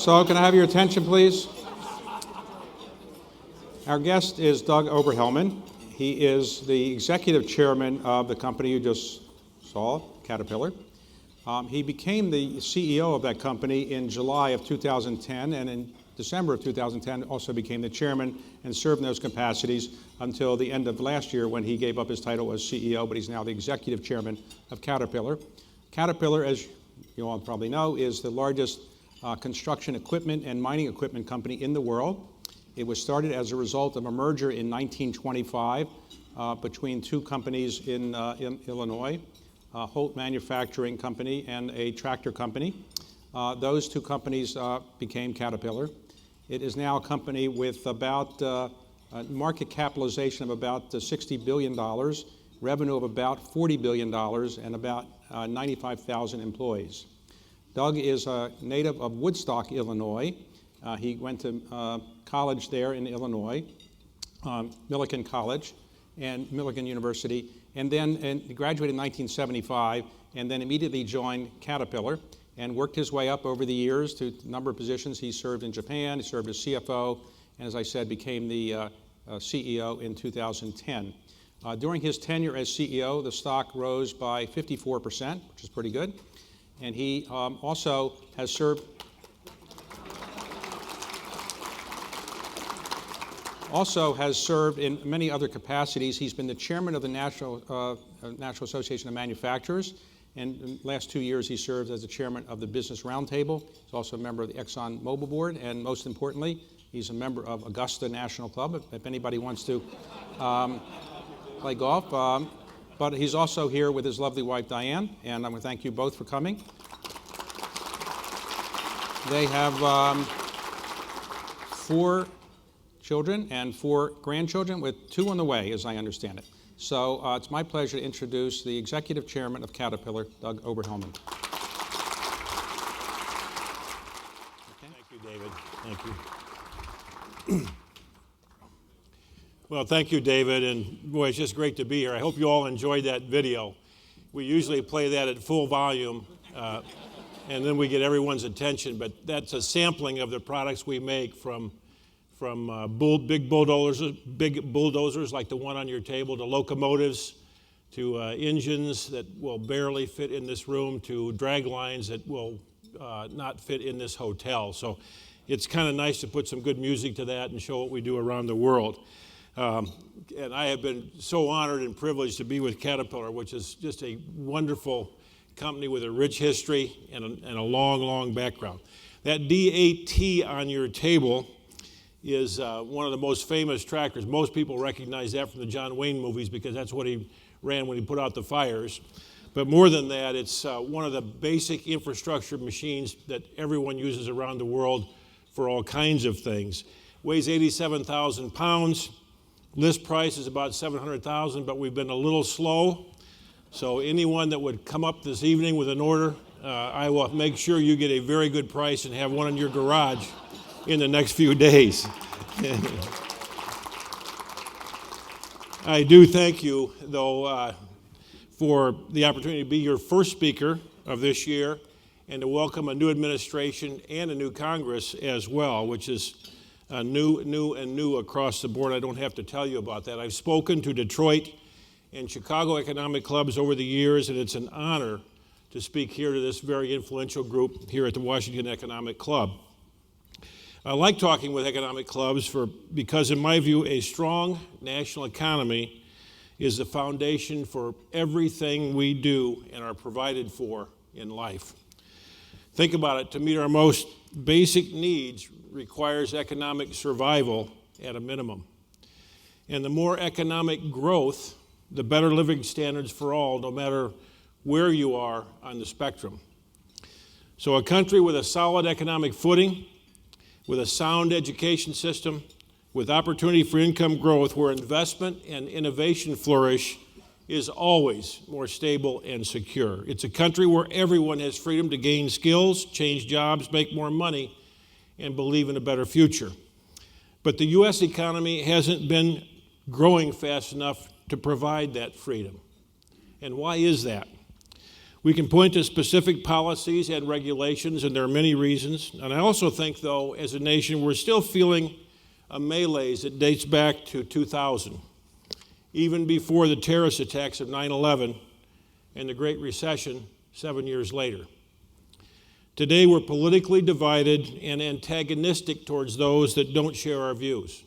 So can I have your attention, please? Our guest is Doug Oberhelman. He is the executive chairman of the company you just saw, Caterpillar. He became the CEO of that company in July of 2010, and in December of 2010 also became the chairman and served in those capacities until the end of last year when he gave up his title as CEO, but he's now the executive chairman of Caterpillar. Caterpillar, as you all probably know, is the largest construction equipment and mining equipment company in the world. It was started as a result of a merger in 1925 between two companies in Illinois, Holt Manufacturing Company and a tractor company. Those two companies became Caterpillar. It is now a company with about a market capitalization of about $60 billion, revenue of about $40 billion, and about 95,000 employees. Doug is a native of Woodstock, Illinois. He went to college there in Illinois, Millikan College and Millikan University, and then he graduated in 1975 and then immediately joined Caterpillar and worked his way up over the years to a number of positions. He served in Japan, he served as CFO, and as I said, became the CEO in 2010. During his tenure as CEO, the stock rose by 54%, which is pretty good. And he also has served in many other capacities. He's been the chairman of the National Association of Manufacturers, and in the last 2 years he served as the chairman of the Business Roundtable. He's also a member of the Exxon Mobil board, and most importantly, he's a member of Augusta National Club, if anybody wants to play golf. But he's also here with his lovely wife, Diane, and I want to thank you both for coming. They have 4 children and 4 grandchildren, with 2 on the way, as I understand it. So it's my pleasure to introduce the executive chairman of Caterpillar, Doug Oberhelman. Thank you, David. Thank you. Well, thank you, David, and boy, it's just great to be here. I hope you all enjoyed that video. We usually play that at full volume, and then we get everyone's attention, but that's a sampling of the products we make from big bulldozers like the one on your table, to locomotives, to engines that will barely fit in this room, to drag lines that will not fit in this hotel. So it's kind of nice to put some good music to that and show what we do around the world. And I have been so honored and privileged to be with Caterpillar, which is just a wonderful company with a rich history and a long, long background. That D8T on your table is one of the most famous tractors. Most people recognize that from the John Wayne movies because that's what he ran when he put out the fires. But more than that, it's one of the basic infrastructure machines that everyone uses around the world for all kinds of things. Weighs 87,000 pounds. List price is about $700,000, but we've been a little slow. So anyone that would come up this evening with an order, I will make sure you get a very good price and have one in your garage in the next few days. I do thank you, though, for the opportunity to be your first speaker of this year and to welcome a new administration and a new Congress as well, which is new across the board. I don't have to tell you about that. I've spoken to Detroit and Chicago economic clubs over the years, and it's an honor to speak here to this very influential group here at the Washington Economic Club. I like talking with economic clubs because, in my view, a strong national economy is the foundation for everything we do and are provided for in life. Think about it. To meet our most basic needs requires economic survival at a minimum. And the more economic growth, the better living standards for all, no matter where you are on the spectrum. So a country with a solid economic footing, with a sound education system, with opportunity for income growth, where investment and innovation flourish, is always more stable and secure. It's a country where everyone has freedom to gain skills, change jobs, make more money, and believe in a better future. But the U.S. economy hasn't been growing fast enough to provide that freedom. And why is that? We can point to specific policies and regulations, and there are many reasons. And I also think, though, as a nation, we're still feeling a malaise that dates back to 2000, even before the terrorist attacks of 9/11 and the Great Recession 7 years later. Today, we're politically divided and antagonistic towards those that don't share our views.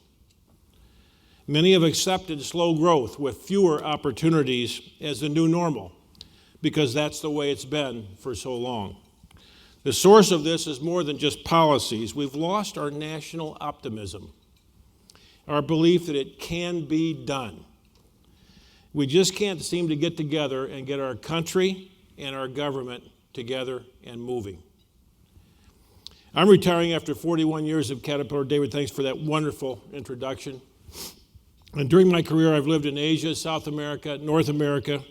Many have accepted slow growth with fewer opportunities as the new normal, because that's the way it's been for so long. The source of this is more than just policies. We've lost our national optimism, our belief that it can be done. We just can't seem to get together and get our country and our government together and moving. I'm retiring after 41 years of Caterpillar. David, thanks for that wonderful introduction. And during my career, I've lived in Asia, South America, North America,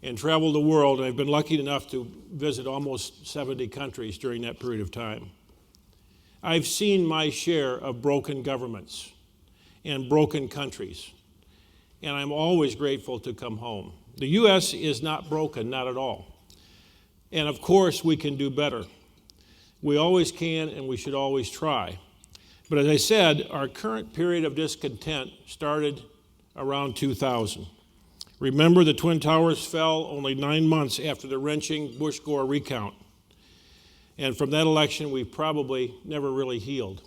and traveled the world. And I've been lucky enough to visit almost 70 countries during that period of time. I've seen my share of broken governments and broken countries, and I'm always grateful to come home. The U.S. is not broken, not at all. And of course, we can do better. We always can, and we should always try. But as I said, our current period of discontent started around 2000. Remember, the Twin Towers fell only 9 months after the wrenching Bush-Gore recount. And from that election, we probably never really healed.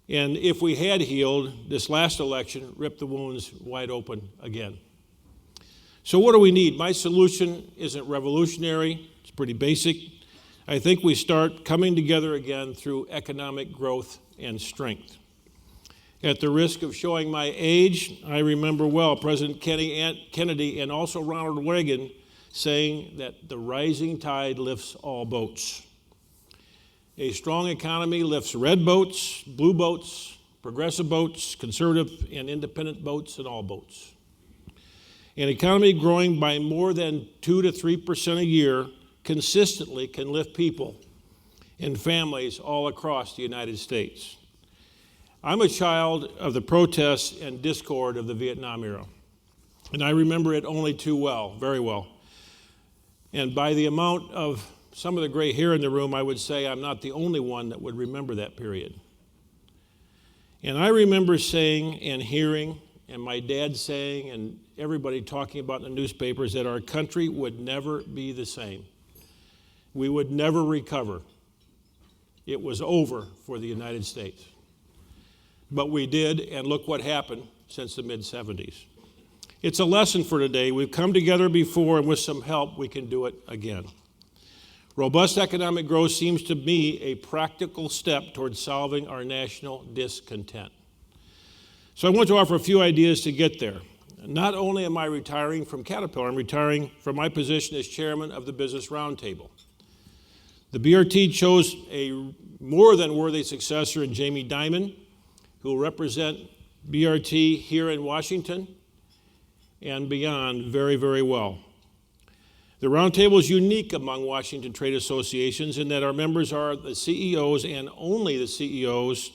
And if we had healed, this last election ripped the wounds wide open again. So what do we need? My solution isn't revolutionary. It's pretty basic. I think we start coming together again through economic growth and strength. At the risk of showing my age, I remember well President Kennedy and also Ronald Reagan saying that the rising tide lifts all boats. A strong economy lifts red boats, blue boats, progressive boats, conservative and independent boats, and all boats. An economy growing by more than 2 to 3% a year consistently can lift people and families all across the United States. I'm a child of the protests and discord of the Vietnam era, and I remember it only too well, very well. And by the amount of some of the gray hair in the room, I would say I'm not the only one that would remember that period. And I remember saying and hearing, and my dad saying, and everybody talking about in the newspapers, that our country would never be the same. We would never recover. It was over for the United States. But we did, and look what happened since the mid-'70s. It's a lesson for today. We've come together before, and with some help, we can do it again. Robust economic growth seems to me a practical step towards solving our national discontent. So I want to offer a few ideas to get there. Not only am I retiring from Caterpillar, I'm retiring from my position as chairman of the Business Roundtable. The BRT chose a more than worthy successor in Jamie Dimon, who will represent BRT here in Washington and beyond very, very well. The Roundtable is unique among Washington trade associations in that our members are the CEOs and only the CEOs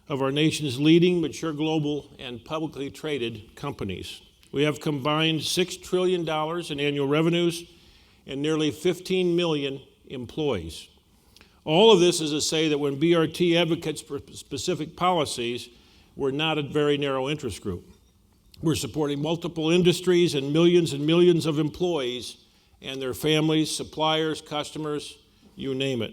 of our nation's leading mature global and publicly traded companies. We have combined $6 trillion in annual revenues and nearly 15 million employees. All of this is to say that when BRT advocates for specific policies, we're not a very narrow interest group. We're supporting multiple industries and millions of employees and their families, suppliers, customers, you name it.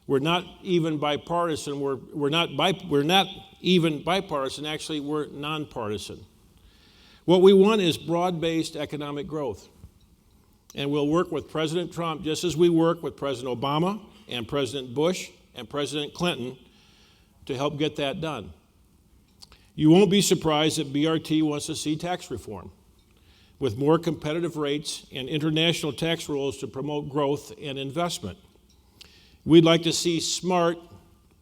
We're not even bipartisan. We're not even bipartisan. Actually, we're nonpartisan. What we want is broad-based economic growth. And we'll work with President Trump just as we work with President Obama and President Bush and President Clinton to help get that done. You won't be surprised that BRT wants to see tax reform with more competitive rates and international tax rules to promote growth and investment. We'd like to see smart,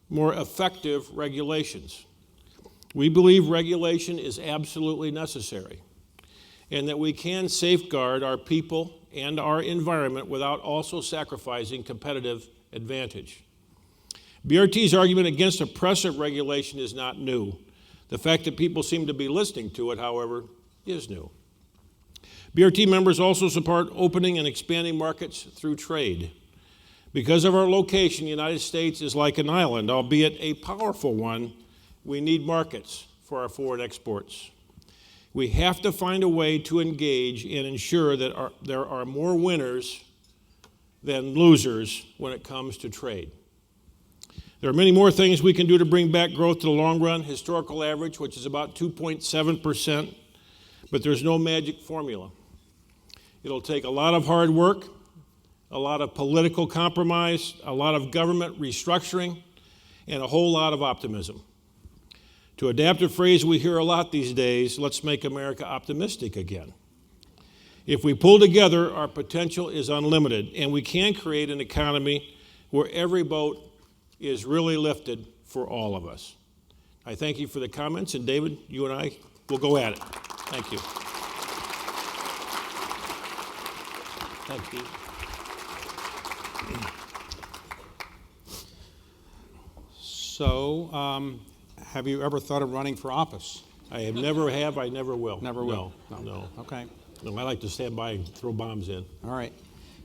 more effective regulations. We believe regulation is absolutely necessary and that we can safeguard our people and our environment without also sacrificing competitive advantage. BRT's argument against oppressive regulation is not new. The fact that people seem to be listening to it, however, is new. BRT members also support opening and expanding markets through trade. Because of our location, the United States is like an island, albeit a powerful one. We need markets for our foreign exports. We have to find a way to engage and ensure that there are more winners than losers when it comes to trade. There are many more things we can do to bring back growth to the long run, historical average, which is about 2.7%, but there's no magic formula. It'll take a lot of hard work, a lot of political compromise, a lot of government restructuring, and a whole lot of optimism. To adapt a phrase we hear a lot these days, let's make America optimistic again. If we pull together, our potential is unlimited, and we can create an economy where every boat is really lifted for all of us. I thank you for the comments, and David, you and I will go at it. Thank you. Thank you. So, have you ever thought of running for office? I never have, I never will. Never will? No. Okay. No, I like to stand by and throw bombs in. All right.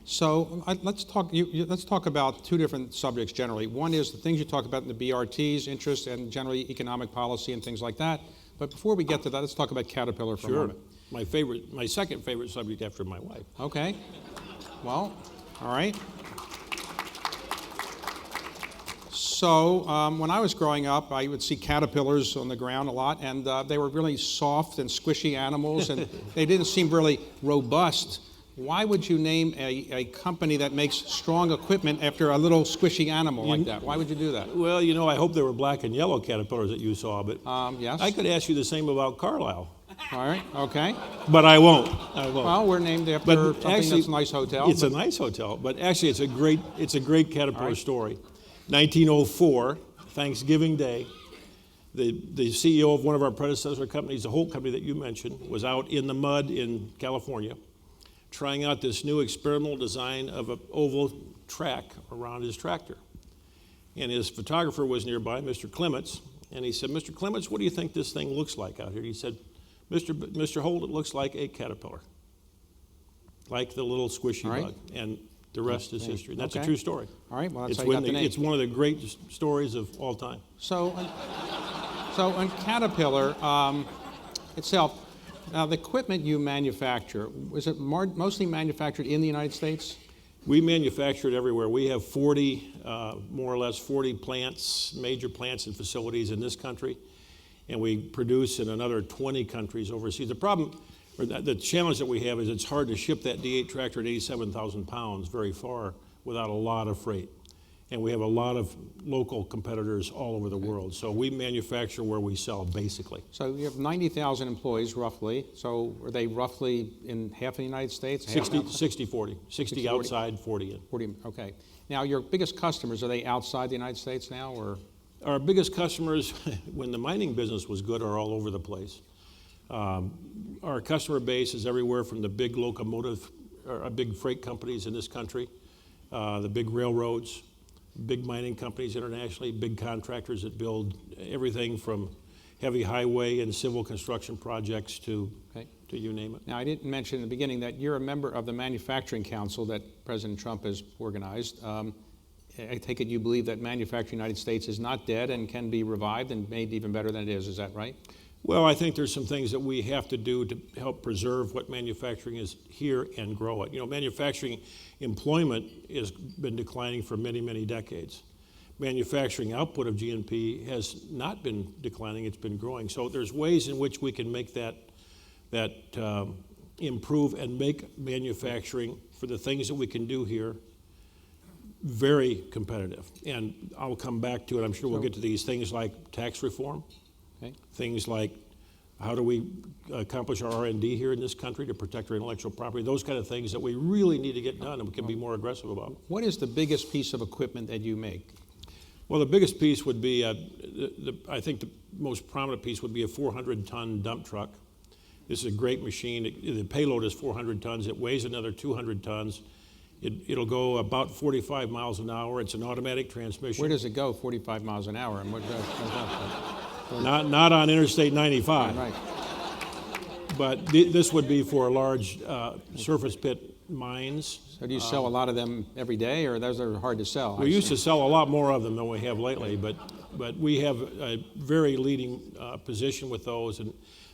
So let's talk about two different subjects generally. One is the things you talk about in the BRT's interest and generally economic policy and things like that. But before we get to that, let's talk about Caterpillar for a moment. My second favorite subject after my wife. Okay. Well, all right. So when I was growing up, I would see caterpillars on the ground a lot, and they were really soft and squishy animals, and they didn't seem really robust. Why would you name a company that makes strong equipment after a little squishy animal like that? Why would you do that? Well, you know, I hope they were black and yellow caterpillars that you saw, but Yes. I could ask you the same about Carlisle. All right. Okay. But I won't. Well, we're named after But something actually, that's a nice hotel. It's a nice hotel, but actually it's a great Caterpillar story. 1904, Thanksgiving Day, the CEO of one of our predecessor companies, the whole company that you mentioned, was out in the mud in California trying out this new experimental design of an oval track around his tractor. And his photographer was nearby, Mr. Clements, and he said, "Mr. Clements, what do you think this thing looks like out here?" He said, Mr. Holt, it looks like a caterpillar, like the little squishy bug." And the rest is history. That's a true story. All right. Well, that's how you got the name. It's one of the great stories of all time. So on Caterpillar itself, now the equipment you manufacture, is it mostly manufactured in the United States? We manufacture it everywhere. We have 40, more or less 40 plants, major plants and facilities in this country, and we produce in another 20 countries overseas. The problem, or the challenge that we have is it's hard to ship that D8 tractor at 87,000 pounds very far without a lot of freight. And we have a lot of local competitors all over the world. So we manufacture where we sell, basically. So you have 90,000 employees, roughly. So are they roughly in half of the United States? 60-40. 60 outside, 40 in. 40, okay. Now, your biggest customers, are they outside the United States now, or? Our biggest customers, when the mining business was good, are all over the place. Our customer base is everywhere from the big locomotive, or big freight companies in this country, the big railroads, big mining companies internationally, big contractors that build everything from heavy highway and civil construction projects to you name it. Now, I didn't mention in the beginning that you're a member of the Manufacturing Council that President Trump has organized. I take it you believe that manufacturing in the United States is not dead and can be revived and made even better than it is that right? Well, I think there's some things that we have to do to help preserve what manufacturing is here and grow it. You know, manufacturing employment has been declining for many, many decades. Manufacturing output of GNP has not been declining, it's been growing. So there's ways in which we can make that improve and make manufacturing for the things that we can do here very competitive. And I'll come back to it, I'm sure we'll get to these things like tax reform. Things like how do we accomplish our R&D here in this country to protect our intellectual property, those kind of things that we really need to get done and we can be more aggressive about. What is the biggest piece of equipment that you make? Well, the biggest piece would be, I think the most prominent piece would be a 400-ton dump truck. This is a great machine. The payload is 400 tons. It weighs another 200 tons. It'll go about 45 miles an hour. It's an automatic transmission. Where does it go 45 miles an hour? And what Not on Interstate 95. Right. But this would be for large surface pit mines. So do you sell a lot of them every day, or those are hard to sell? We used to sell a lot more of them than we have lately, but we have a very leading position with those, and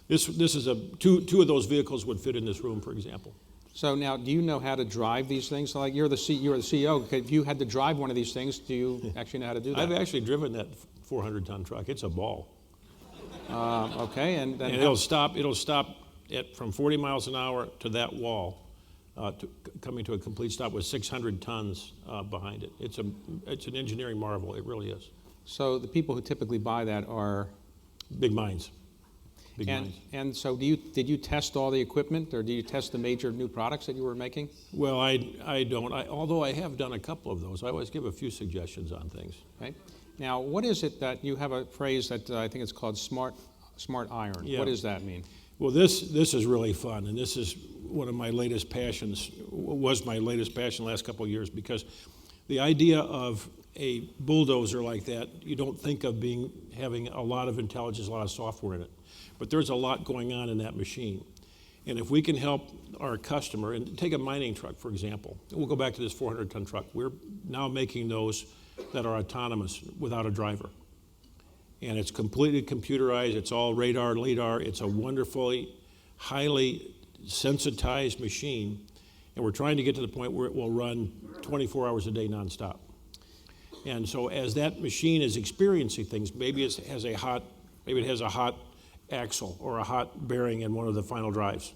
this is two of those vehicles would fit in this room, for example. So now, do you know how to drive these things? So like you're the CEO. If you had to drive one of these things, do you actually know how to do that? I've actually driven that 400-ton truck. It's a ball. Okay, and it'll stop from 40 miles an hour to that wall, coming to a complete stop with 600 tons behind it. It's an engineering marvel. It really is. So the people who typically buy that are big mines. Big mines. And so did you test all the equipment, or do you test the major new products that you were making? Well, I don't. Although I have done a couple of those, I always give a few suggestions on things. Right. Now, what is it that you have a phrase that I think it's called smart iron? Yeah. What does that mean? Well, this is really fun, and this is one of my latest passions. Was my latest passion the last couple of years, because the idea of a bulldozer like that, you don't think of having a lot of intelligence, a lot of software in it, but there's a lot going on in that machine. And if we can help our customer, and take a mining truck, for example, we'll go back to this 400-ton truck. We're now making those that are autonomous without a driver. And it's completely computerized. It's all radar, lidar. It's a wonderfully, highly sensitized machine. And we're trying to get to the point where it will run 24 hours a day nonstop. And so as that machine is experiencing things, maybe it has a hot axle or a hot bearing in one of the final drives.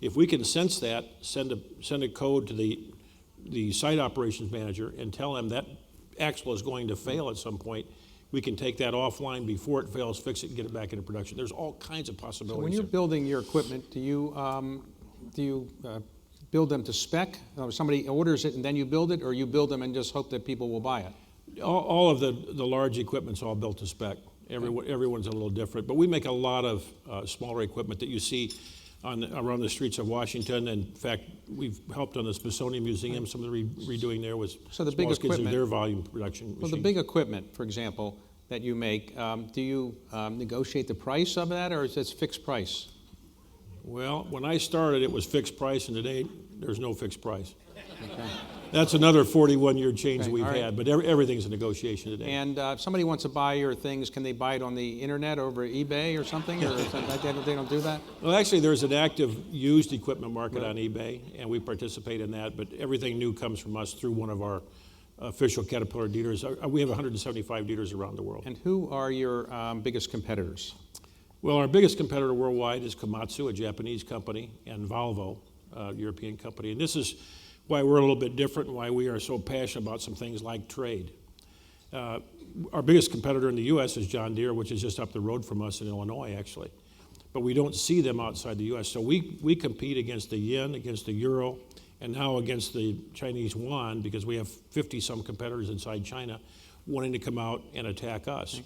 If we can sense that, send a code to the site operations manager and tell them that axle is going to fail at some point, we can take that offline before it fails, fix it, and get it back into production. There's all kinds of possibilities. So when you're building your equipment, do you build them to spec? Somebody orders it and then you build it, or you build them and just hope that people will buy it? All of the large equipment's all built to spec. Everyone's a little different, but we make a lot of smaller equipment that you see around the streets of Washington. In fact, we've helped on the Smithsonian Museum. Some of the redoing there was so the big equipment, their volume production machine. Well, the big equipment, for example, that you make, do you negotiate the price of that, or is it fixed price? Well, when I started, it was fixed price, and today there's no fixed price. Okay. That's another 41-year change we've right. had, but everything's a negotiation today. And if somebody wants to buy your things, can they buy it on the internet over eBay or something, or they don't do that? Well, actually, there's an active used equipment market on eBay, and we participate in that, but everything new comes from us through one of our official Caterpillar dealers. We have 175 dealers around the world. And who are your biggest competitors? Well, our biggest competitor worldwide is Komatsu, a Japanese company, and Volvo, a European company. And this is why we're a little bit different and why we are so passionate about some things like trade. Our biggest competitor in the U.S. is John Deere, which is just up the road from us in Illinois, actually. But we don't see them outside the U.S. So we compete against the yen, against the euro, and now against the Chinese yuan, because we have 50-some competitors inside China wanting to come out and attack us. Okay.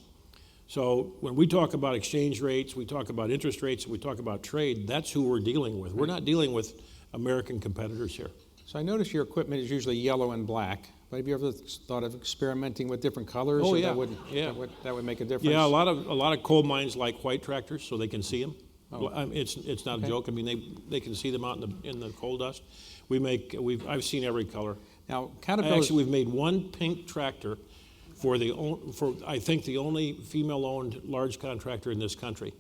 So when we talk about exchange rates, we talk about interest rates, we talk about trade, that's who we're dealing with. We're not dealing with American competitors here. So I notice your equipment is usually yellow and black, but have you ever thought of experimenting with different colors? Oh, yeah. That would make a difference? Yeah, a lot of coal mines like white tractors so they can see them. Oh. It's not a joke. I mean, they can see them out in the coal dust. I've seen every color. Now, Caterpillar. Actually, we've made one pink tractor for I think the only female-owned large contractor in this country,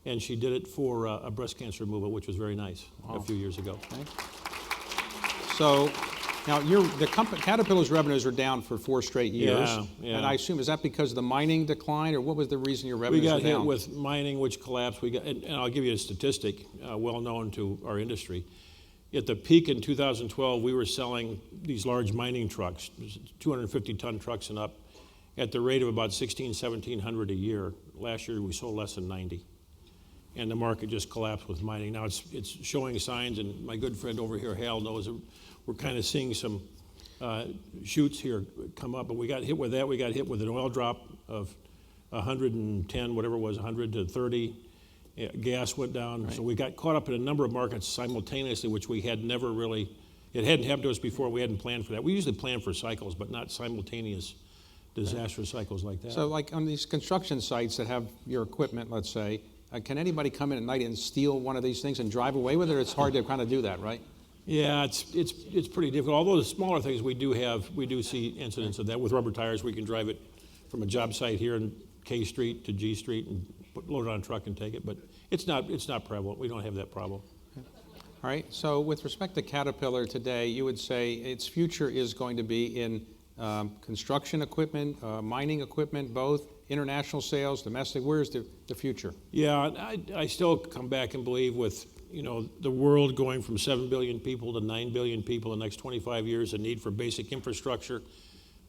and she did it for a breast cancer removal, which was very nice a few years ago. Okay. So now Caterpillar's revenues are down for 4 straight years. Yeah. And I assume, is that because of the mining decline, or what was the reason your revenues were down? We got hit with mining, which collapsed. And I'll give you a statistic well known to our industry. At the peak in 2012, we were selling these large mining trucks, 250-ton trucks and up, at the rate of about 1,700 a year. Last year, we sold less than 90. And the market just collapsed with mining. Now it's showing signs, and my good friend over here, Hal, knows that we're kind of seeing some shoots here come up, but we got hit with that. We got hit with an oil drop of 110, whatever it was, 100 to 30. Gas went down. Right. So we got caught up in a number of markets simultaneously, which we had never really, it hadn't happened to us before. We hadn't planned for that. We usually plan for cycles, but not simultaneous disastrous cycles like that. So like on these construction sites that have your equipment, let's say, Can anybody come in at night and steal one of these things and drive away with it? Or it's hard to kind of do that, right? Yeah, it's pretty difficult. Although the smaller things we do see incidents of that. With rubber tires, we can drive it from a job site here in K Street to G Street and load it on a truck and take it. But it's not prevalent. We don't have that problem. All right, so with respect to Caterpillar today, you would say its future is going to be in construction equipment, mining equipment, both, international sales, domestic. Where's the future? Yeah, I still come back and believe with, the world going from 7 billion people to 9 billion people in the next 25 years, the need for basic infrastructure.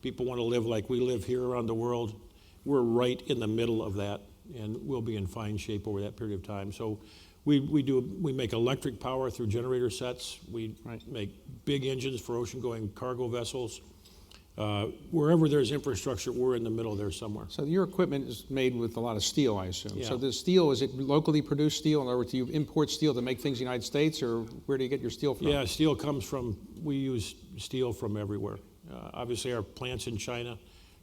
People want to live like we live here around the world. We're right in the middle of that, and we'll be in fine shape over that period of time. So we make electric power through generator sets. We make big engines for ocean-going cargo vessels. Wherever there's infrastructure, we're in the middle there somewhere. So your equipment is made with a lot of steel, I assume. Yeah. So the steel, is it locally produced steel? In other words, do you import steel to make things in the United States, or where do you get your steel from? Yeah, steel comes from, we use steel from everywhere. Obviously, our plants in China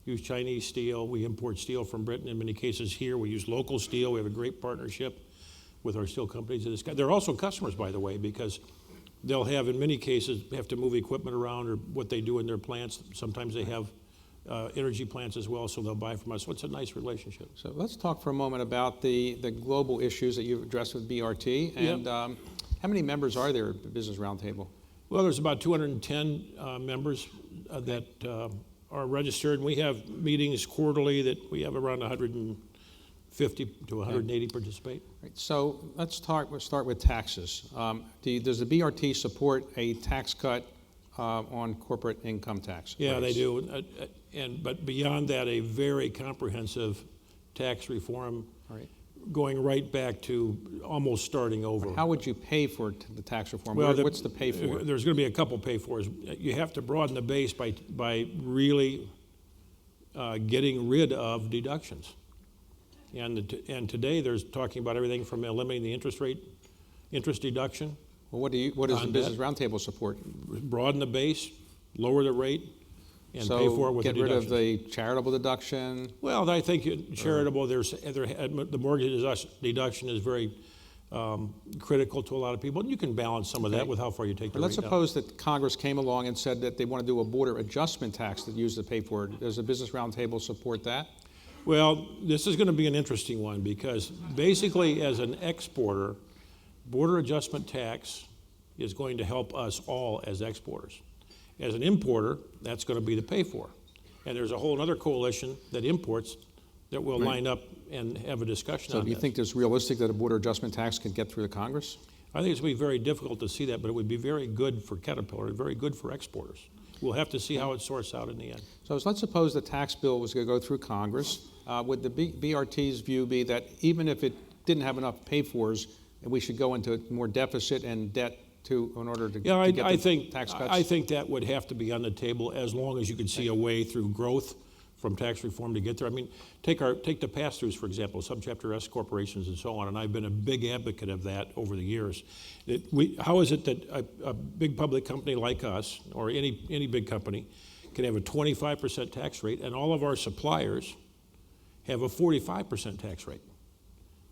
use Chinese steel. We import steel from Britain. In many cases here, we use local steel. We have a great partnership with our steel companies. They're also customers, by the way, because they'll have, in many cases, have to move equipment around or what they do in their plants. Sometimes they have energy plants as well, so they'll buy from us. So it's a nice relationship. So let's talk for a moment about the global issues that you've addressed with BRT. And how many members are there at the Business Roundtable? Well, there's about 210 members that are registered. And we have meetings quarterly that we have around 150 to 180 participate. Right, so let's start with taxes. Does the BRT support a tax cut on corporate income tax? Yeah, they do. But beyond that, a very comprehensive tax reform, going right back to almost starting over. How would you pay for the tax reform? Well, what's the pay for? There's going to be a couple pay fors. You have to broaden the base by really getting rid of deductions. And today there's talking about everything from eliminating the interest deduction. Well, what does the Business Roundtable support? Broaden the base, lower the rate, and pay for it with get the rid of deductions. the charitable deduction. Well, I think charitable. The mortgage deduction is very critical to a lot of people, and you can balance some of that with how far you take the But let's rate down. suppose that Congress came along and said that they want to do a border adjustment tax that used to pay for it. Does the Business Roundtable support that? Well, this is going to be an interesting one because basically, as an exporter, border adjustment tax is going to help us all as exporters. As an importer, that's going to be the pay for. And there's a whole other coalition that imports that will line up and have a discussion on So do you think it's realistic that a border adjustment tax can get through the Congress? I think it's going to be very difficult to see that, but it would be very good for Caterpillar and very good for exporters. We'll have to see how it sorts out in the end. So let's suppose the tax bill was going to go through Congress. Would the BRT's view be that even if it didn't have enough pay-fors, we should go into more deficit and debt in order to get the tax cuts? I think that would have to be on the table as long as you could see a way through growth from tax reform to get there. I mean, take the pass-throughs, for example, subchapter S corporations and so on, and I've been a big advocate of that over the years. How is it that a big public company like us, or any big company, can have a 25% tax rate, and all of our suppliers have a 45% tax rate?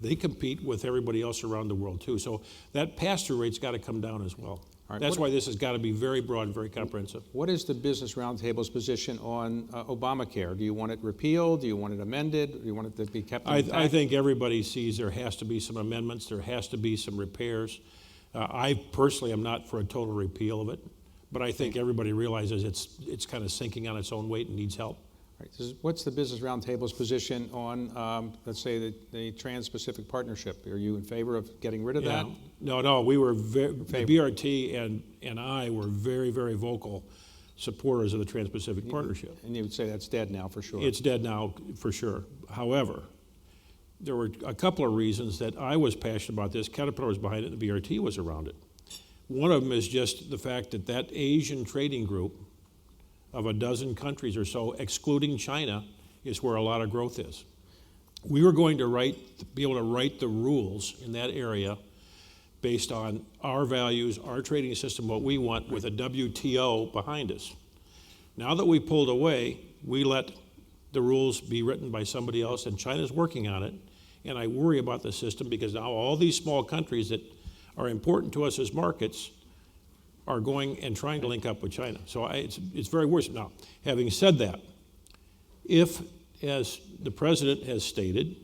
They compete with everybody else around the world too. So that pass-through rate's got to come down as well. That's why this has got to be very broad and very comprehensive. What is the Business Roundtable's position on Obamacare? Do you want it repealed? Do you want it amended? Do you want it to be kept intact? I think everybody sees there has to be some amendments. There has to be some repairs. I personally am not for a total repeal of it, but I think everybody realizes it's kind of sinking on its own weight and needs help. Right. What's the Business Roundtable's position on, let's say, the Trans-Pacific Partnership? Are you in favor of getting rid of that? No. We were the BRT and I were very, very vocal supporters of the Trans-Pacific Partnership. And you would say that's dead now for sure? It's dead now for sure. However, there were a couple of reasons that I was passionate about this. Caterpillar was behind it, and the BRT was around it. One of them is just the fact that Asian trading group of a dozen countries or so, excluding China, is where a lot of growth is. We were going to be able to write the rules in that area based on our values, our trading system, what we want, with a WTO behind us. Now that we pulled away, we let the rules be written by somebody else, and China's working on it, And I worry about the system because now all these small countries that are important to us as markets are going and trying to link up with China. So it's very worrisome. Now, having said that, if, as the president has stated,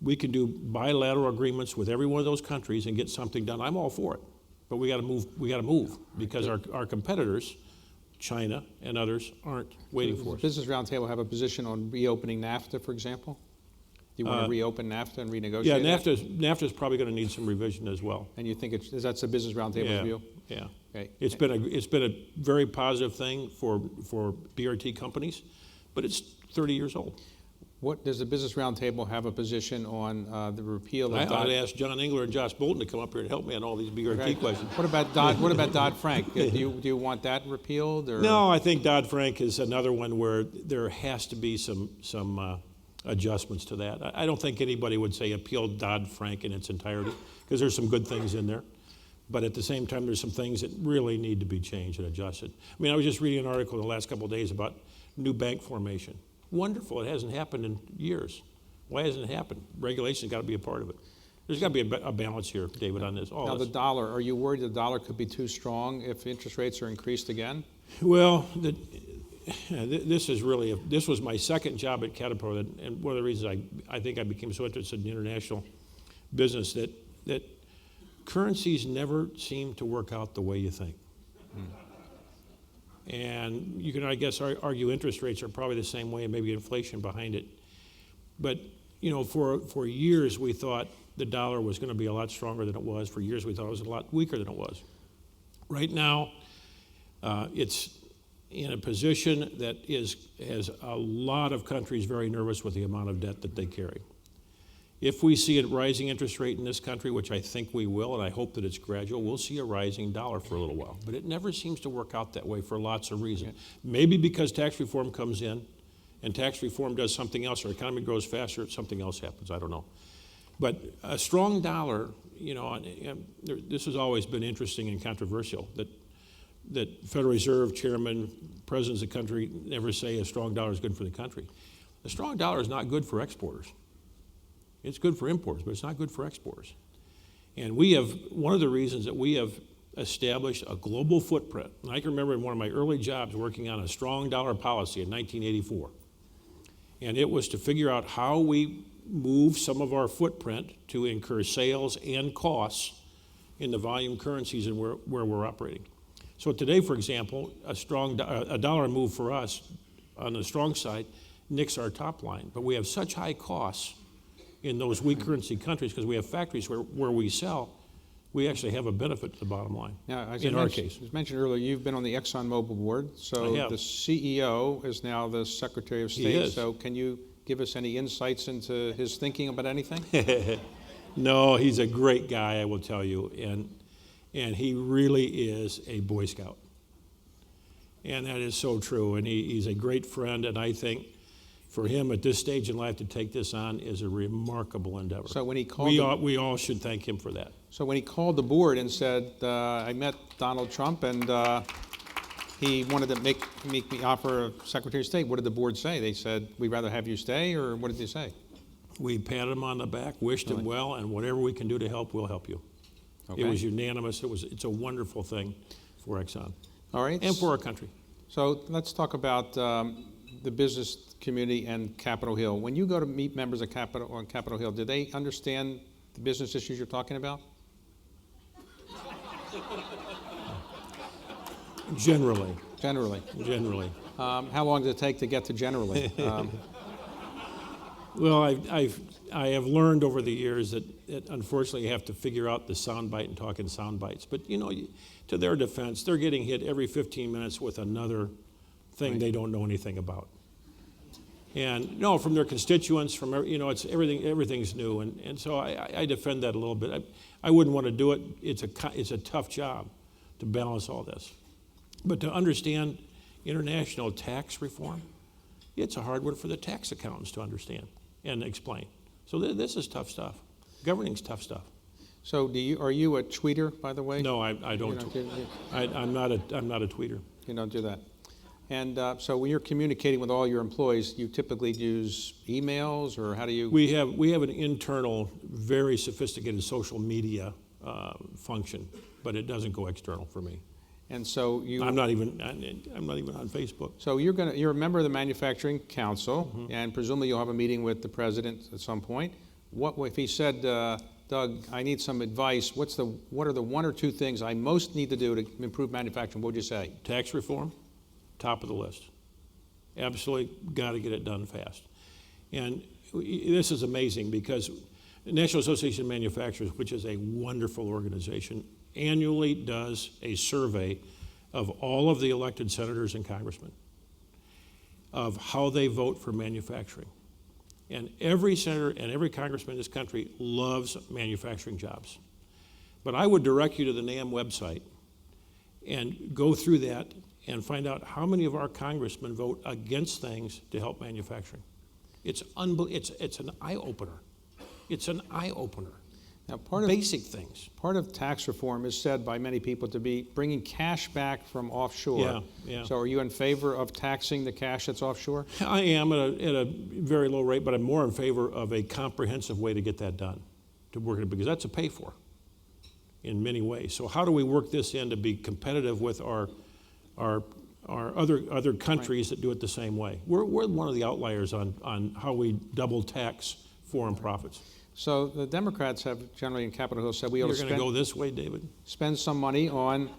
we can do bilateral agreements with every one of those countries and get something done, I'm all for it. But we got to move. We got to move because our competitors, China and others, aren't waiting for us. Does Business Roundtable have a position on reopening NAFTA, for example? Do you want to reopen NAFTA and renegotiate? Yeah, it? NAFTA's probably going to need some revision as well. And you think that's the Business Roundtable's view? Yeah. Okay. It's been a very positive thing for BRT companies, but it's 30 years old. What does the Business Roundtable have a position on the repeal of I'd ask John Engler and Josh Bolton to come up here and help me on all these BRT questions. What about Dodd-Frank? Do you want that repealed? Or? No, I think Dodd-Frank is another one where there has to be some adjustments to that. I don't think anybody would say appeal Dodd-Frank in its entirety because there's some good things in there. But at the same time, there's some things that really need to be changed and adjusted. I mean, I was just reading an article in the last couple of days about new bank formation. Wonderful. It hasn't happened in years. Why hasn't it happened? Regulation's got to be a part of it. There's got to be a balance here, David, on this. Now, the dollar, are you worried the dollar could be too strong if interest rates are increased again? Well, this was my second job at Caterpillar, and one of the reasons I think I became so interested in international business that currencies never seem to work out the way you think. And you can, I guess, argue interest rates are probably the same way and maybe inflation behind it. But, you know, for years we thought the dollar was going to be a lot stronger than it was. For years we thought it was a lot weaker than it was. Right now, it's in a position that has a lot of countries very nervous with the amount of debt that they carry. If we see a rising interest rate in this country, which I think we will, and I hope that it's gradual, we'll see a rising dollar for a little while. But it never seems to work out that way for lots of reasons. Maybe because tax reform comes in, and tax reform does something else, or economy grows faster, something else happens, I don't know. But a strong dollar, you know, this has always been interesting and controversial, that Federal Reserve chairman, presidents of the country never say a strong dollar is good for the country. A strong dollar is not good for exporters. It's good for importers, but it's not good for exporters. And one of the reasons that we have established a global footprint, and I can remember in one of my early jobs working on a strong dollar policy in 1984. And it was to figure out how we move some of our footprint to incur sales and costs in the volume currencies and where we're operating. So today, for example, a dollar move for us on the strong side nicks our top line. But we have such high costs in those weak currency countries because we have factories where we sell, we actually have a benefit to the bottom line. Now, in our case. As mentioned earlier, you've been on the ExxonMobil board, so the CEO is now the Secretary of State. He is. So can you give us any insights into his thinking about anything? No, he's a great guy, I will tell you, and he really is a Boy Scout. And that is so true, and he's a great friend, and I think for him at this stage in life to take this on is a remarkable endeavor. So when he called we all should thank him for that. So when he called the board and said, I met Donald Trump and he wanted to make me offer a Secretary of State, what did the board say? They said, we'd rather have you stay, or what did they say? We patted him on the back, wished him well, and whatever we can do to help, we'll help you. Okay. It was unanimous. It's a wonderful thing for Exxon. All right. And for our country. So let's talk about the business community and Capitol Hill. When you go to meet members of on Capitol Hill, do they understand the business issues you're talking about? Generally. Generally. How long does it take to get to generally? Well, I have learned over the years that unfortunately you have to figure out the soundbite and talk in sound bites. But you know, to their defense, they're getting hit every 15 minutes with another thing they don't know anything about. And no, from their constituents, it's everything's new, and so I defend that a little bit. I wouldn't want to do it. It's a tough job to balance all this, but to understand international tax reform, it's a hard one for the tax accountants to understand and explain. So this is tough stuff. Governing's tough stuff. So are you a tweeter, by the way? No, I don't. I'm not a tweeter. You don't do that. And so when you're communicating with all your employees, you typically use emails, or how do you? We have an internal, very sophisticated social media function, but it doesn't go external for me. And so I'm not even on Facebook. So you're a member of the Manufacturing Council, Mm-hmm. and presumably you'll have a meeting with the president at some point. What if he said, Doug, I need some advice? What are the one or two things I most need to do to improve manufacturing? What would you say? Tax reform, top of the list. Absolutely got to get it done fast. And this is amazing because the National Association of Manufacturers, which is a wonderful organization, annually does a survey of all of the elected senators and congressmen of how they vote for manufacturing. And every senator and every congressman in this country loves manufacturing jobs. But I would direct you to the NAM website and go through that and find out how many of our congressmen vote against things to help manufacturing. It's an eye-opener. It's an eye-opener. Now, Basic things. Part of tax reform is said by many people to be bringing cash back from offshore. Yeah. So are you in favor of taxing the cash that's offshore? I am at a very low rate, but I'm more in favor of a comprehensive way to get that done, to work it, because that's a pay for in many ways. So how do we work this in to be competitive with our other countries that do it the same way? We're one of the outliers on how we double tax foreign profits. So the Democrats have generally in Capitol Hill said we ought You're to going to go this way, David? spend some money on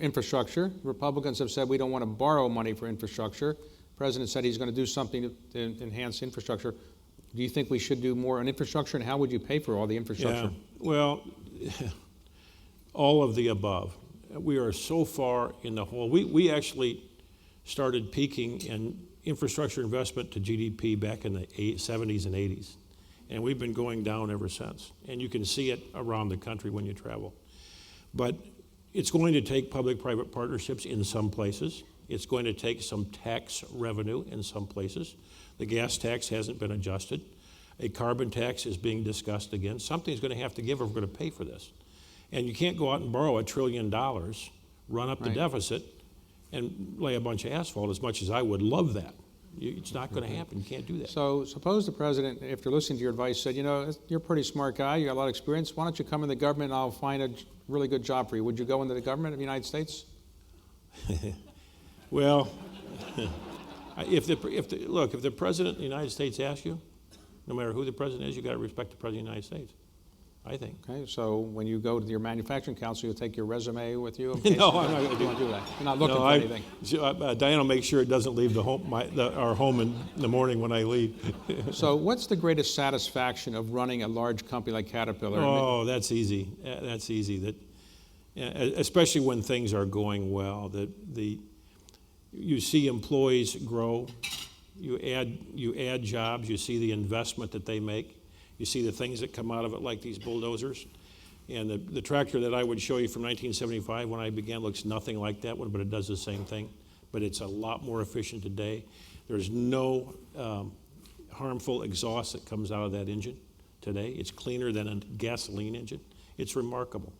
infrastructure. Republicans have said we don't want to borrow money for infrastructure. The president said he's going to do something to enhance infrastructure. Do you think we should do more on infrastructure, and how would you pay for all the infrastructure? Yeah, well, all of the above. We are so far in the hole. We actually started peaking in infrastructure investment to GDP back in the 70s and 80s. And we've been going down ever since. And you can see it around the country when you travel. But it's going to take public-private partnerships in some places. It's going to take some tax revenue in some places. The gas tax hasn't been adjusted. A carbon tax is being discussed again. Something's going to have to give if we're going to pay for this. And you can't go out and borrow $1 trillion, run up the deficit, and lay a bunch of asphalt, as much as I would love that. It's not going to happen. You can't do that. So suppose the president, after listening to your advice, said, you're a pretty smart guy, you got a lot of experience, why don't you come in the government and I'll find a really good job for you. Would you go into the government of the United States? Well, if the president of the United States asks you, no matter who the president is, you've got to respect the president of the United States, I think. Okay, so when you go to your manufacturing council, you'll take your resume with you? No, I'm not going to You won't do that. You're not looking for anything. Diane will make sure it doesn't leave our home in the morning when I leave. So what's the greatest satisfaction of running a large company like Caterpillar? Oh, that's easy. That's easy. Especially when things are going well. You see employees grow. You add jobs. You see the investment that they make. You see the things that come out of it, like these bulldozers. And the tractor that I would show you from 1975 when I began looks nothing like that one, but it does the same thing. But it's a lot more efficient today. There's no harmful exhaust that comes out of that engine today. It's cleaner than a gasoline engine. It's remarkable.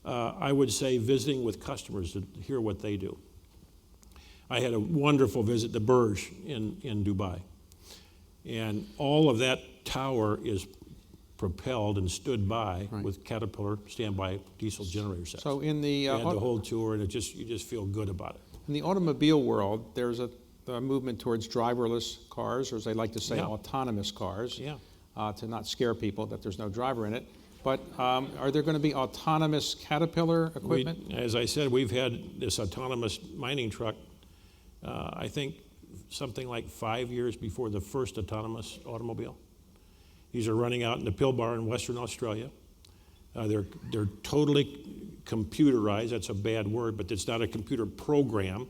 I would say visiting with customers to hear what they do. I had a wonderful visit to Burj in Dubai. And all of that tower is propelled and stood by with Caterpillar standby diesel generator sets. So in the had the whole tour, and you just feel good about it. in the automobile world, there's a movement towards driverless cars, or as they like to say, autonomous cars, to not scare people that there's no driver in it. But are there going to be autonomous Caterpillar equipment? As I said, we've had this autonomous mining truck, I think something like 5 years before the first autonomous automobile. These are running out in the Pilbara in Western Australia. They're totally computerized. That's a bad word, but it's not a computer program.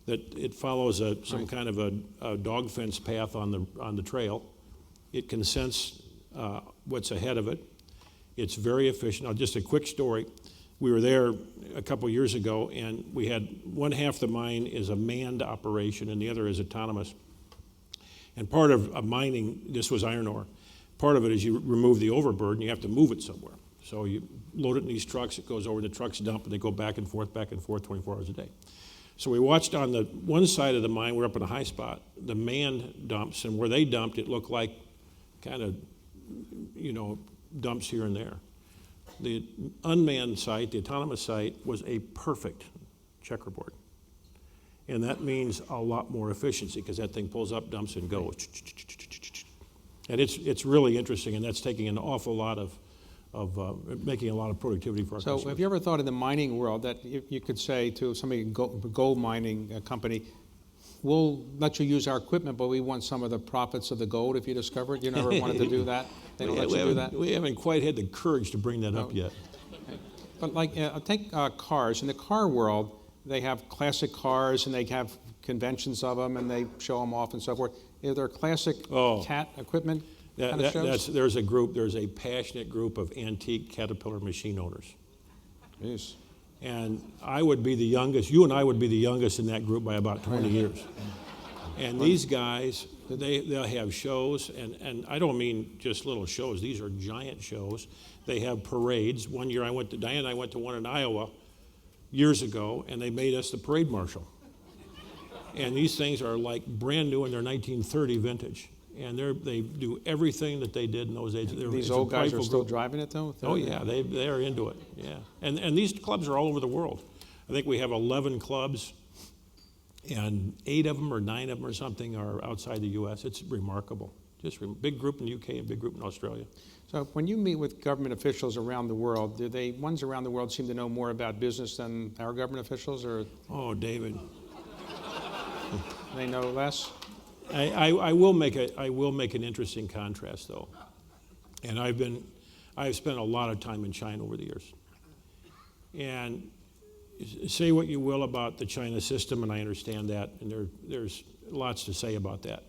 That it follows some kind of a dog fence path on the trail. It can sense what's ahead of it. It's very efficient. Now, just a quick story. We were there a couple years ago, and we had one half the mine is a manned operation, and the other is autonomous. And part of mining, this was iron ore, part of it is you remove the overburden, you have to move it somewhere. So you load it in these trucks, it goes over the truck's dump, and they go back and forth 24 hours a day. So we watched on the one side of the mine, we're up in a high spot, the manned dumps, and where they dumped, it looked like kind of, dumps here and there. The unmanned site, the autonomous site, was a perfect checkerboard. And that means a lot more efficiency because that thing pulls up, dumps, and goes. And it's really interesting, and that's taking an awful lot of making a lot of productivity for our customers. So have you ever thought in the mining world that you could say to somebody, gold mining company, we'll let you use our equipment, but we want some of the profits of the gold if you discover it? You never wanted to do that? They don't let you do that? We haven't quite had the courage to bring that up yet. Okay. But like, take cars. In the car world, they have classic cars and they have conventions of them and they show them off and so forth. Is there classic cat equipment kind of shows? There's a passionate group of antique Caterpillar machine owners. Jeez. And I would be the youngest, you and I would be the youngest in that group by about 20 years. And these guys, they'll have shows, and I don't mean just little shows, these are giant shows. They have parades. One year Diane and I went to one in Iowa years ago, and they made us the parade marshal. And these things are like brand new, and they're 1930 vintage. And they do everything that they did in those days. These old guys are still driving it, though? Oh, yeah, they are into it, yeah. And these clubs are all over the world. I think we have 11 clubs, and 8 of them or 9 of them or something are outside the U.S. It's remarkable. Just big group in the UK and big group in Australia. So when you meet with government officials around the world, do ones around the world seem to know more about business than our government officials, or? Oh, David. They know less? I will make an interesting contrast, though. And I've spent a lot of time in China over the years. And say what you will about the China system, and I understand that, and there's lots to say about that.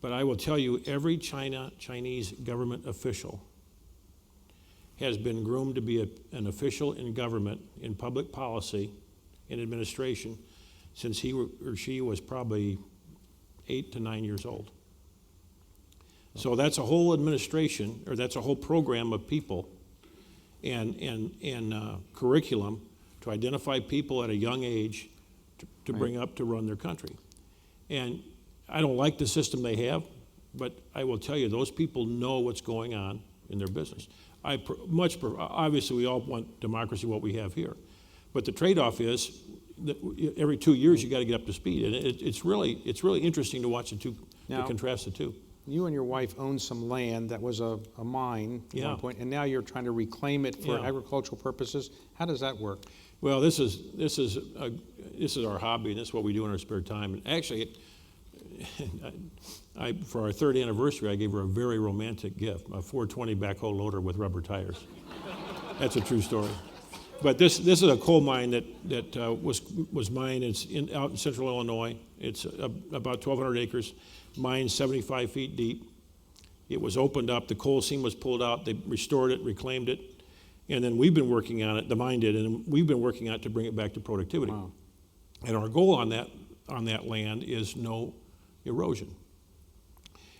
But I will tell you, every Chinese government official has been groomed to be an official in government, in public policy, in administration, since he or she was probably 8 to 9 years old. So that's a whole administration, or that's a whole program of people and curriculum to identify people at a young age to bring up to run their country. And I don't like the system they have, but I will tell you, those people know what's going on in their business. Obviously, we all want democracy, what we have here. But the trade-off is that every 2 years you got to get up to speed, and it's really interesting to watch the two, to contrast the two. You and your wife owned some land that was a mine at one point, and now you're trying to reclaim it for agricultural purposes. How does that work? Well, this is our hobby, and this is what we do in our spare time. And actually, for our 3rd anniversary, I gave her a very romantic gift: a 420 backhoe loader with rubber tires. That's a true story. But this is a coal mine that was mined. It's out in central Illinois. It's about 1,200 acres, mined 75 feet deep. It was opened up. The coal seam was pulled out. They restored it, reclaimed it, and then we've been working on it. The mine did, and we've been working on it to bring it back to productivity. Wow. And our goal on that land is no erosion.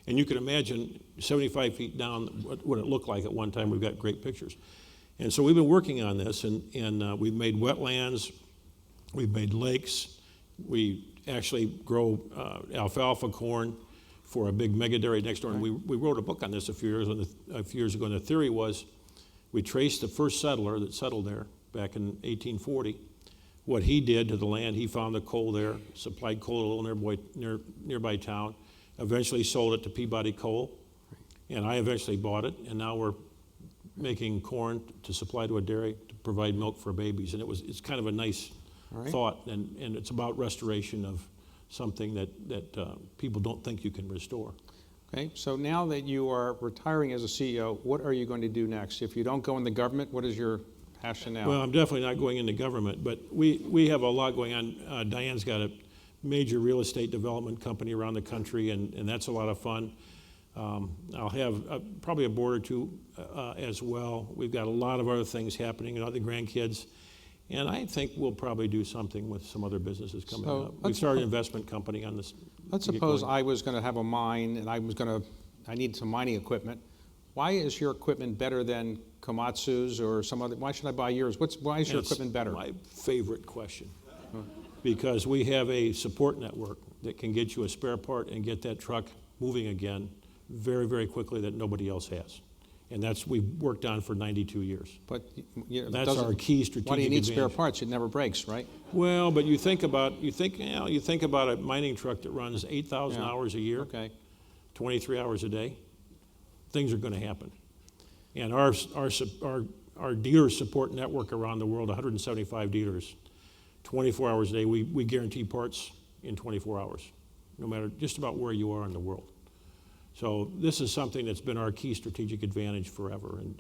And you can imagine 75 feet down what it looked like at one time. We've got great pictures. And so we've been working on this, and we've made wetlands, we've made lakes, we actually grow alfalfa corn for a big mega dairy next door. And we wrote a book on this a few years ago, and the theory was we traced the first settler that settled there back in 1840. What he did to the land, he found the coal there, supplied coal to a little nearby town, eventually sold it to Peabody Coal, and I eventually bought it, and now we're making corn to supply to a dairy to provide milk for babies. And it's kind of a nice thought, and it's about restoration of something that people don't think you can restore. Okay, so now that you are retiring as a CEO, what are you going to do next? If you don't go in the government, what is your passion now? Well, I'm definitely not going into government, but we have a lot going on. Diane's got a major real estate development company around the country, and that's a lot of fun. I'll have probably a board or two as well. We've got a lot of other things happening, and other grandkids. And I think we'll probably do something with some other businesses coming up. We've started an investment company on this. Let's suppose I was going to have a mine, and I need some mining equipment. Why is your equipment better than Komatsu's or some other? Why should I buy yours? Why is your equipment better? My favorite question. because we have a support network that can get you a spare part and get that truck moving again very, very quickly that nobody else has. And that's we've worked on for 92 years. But you know, That's our key strategic why do you need spare advantage. parts? It never breaks, right? Well, but you think about a mining truck that runs 8,000 Yeah. hours a year, Okay. 23 hours a day. Things are going to happen. And our dealer support network around the world, 175 dealers, 24 hours a day, we guarantee parts in 24 hours, no matter just about where you are in the world. So this is something that's been our key strategic advantage forever, and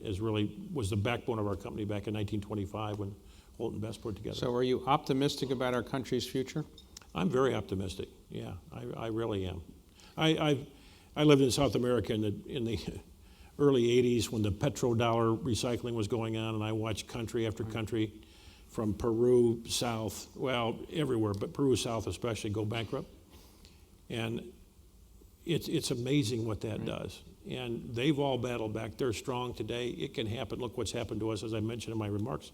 was the backbone of our company back in 1925 when Holt and Best put it together. So are you optimistic about our country's future? I'm very optimistic. Yeah, I really am. I lived in South America in the early 80s when the petrodollar recycling was going on, and I watched country after country from Peru south, well, everywhere, but Peru south especially, go bankrupt. And it's amazing what that does. And they've all battled back. They're strong today. It can happen. Look what's happened to us, as I mentioned in my remarks,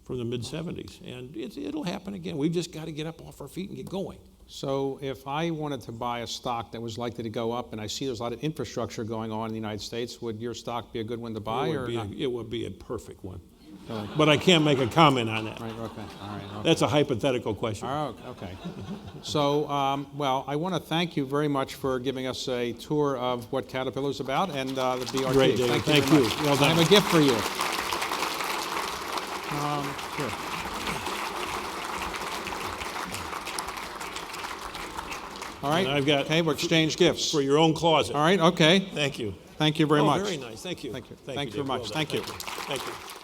from the mid-'70s. And it'll happen again. We've just got to get up off our feet and get going. So if I wanted to buy a stock that was likely to go up, and I see there's a lot of infrastructure going on in the United States, would your stock be a good one to buy or not? It would be a perfect one. Really? But I can't make a comment on that. Right, okay, all right. Okay. That's a hypothetical question. Oh, okay. So, well, I want to thank you very much for giving us a tour of what Caterpillar's about and the BRT. Great, David. Thank very you. much. Well I done. have a gift for you. Here. All right. And I've got- Okay, we'll exchange gifts. For your own closet. All right, okay. Thank you. Thank you very much. Very nice. Thank you. Thank you. Thank Thank you you very David. much. Well done. Thank you. Thank you.